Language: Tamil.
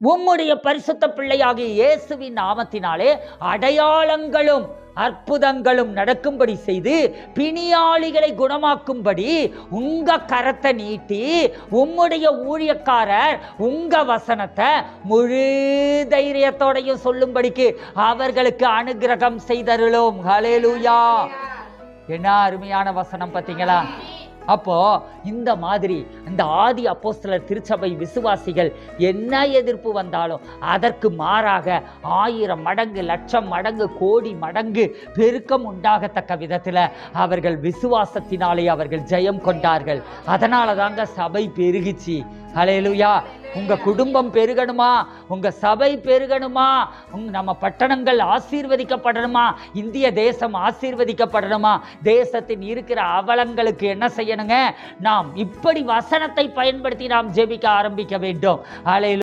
உம்முடைய பரிசுத்த பிள்ளையாகிய இயேசுவின் நாமத்தினாலே அடையாளங்களும் அற்புதங்களும் நடக்கும்படி செய்து பிணியாளிகளை குணமாக்கும்படி உங்க கரத்தை நீட்டி உம்முடைய ஊழியக்காரர் உங்க வசனத்தை முழு தைரியத்தோடையும் சொல்லும்படிக்கு அவர்களுக்கு அனுகிரகம் செய்தருளும். ஹல்லேலூயா. என்ன அருமையான வசனம் பார்த்தீங்களா? அப்போ இந்த மாதிரி இந்த ஆதி அப்போஸ்தலர் திருச்சபை விசுவாசிகள் என்ன எதிர்ப்பு வந்தாலும் அதற்கு மாறாக 1000 மடங்கு, லட்சம் மடங்கு, கோடி மடங்கு பெருக்கம் உண்டாகத்தக்க விதத்தில் அவர்கள் விசுவாசத்தினாலே அவர்கள் ஜெயம் கொண்டார்கள். அதனால தாங்க சபை பெருகிச்சு. ஹல்லேலூயா. உங்க குடும்பம் பெருகணுமா, உங்க சபை பெருகணுமா, நம்ம பட்டணங்கள் ஆசீர்வதிக்கப்படணுமா, இந்திய தேசம் ஆசீர்வதிக்கப்படணுமா, தேசத்தின் இருக்கிற அவலங்களுக்கு என்ன செய்யணுங்க? நாம் இப்படி வசனத்தை பயன்படுத்தி நாம் ஜெபிக்க ஆரம்பிக்க வேண்டும். ஹல்லேலூயா.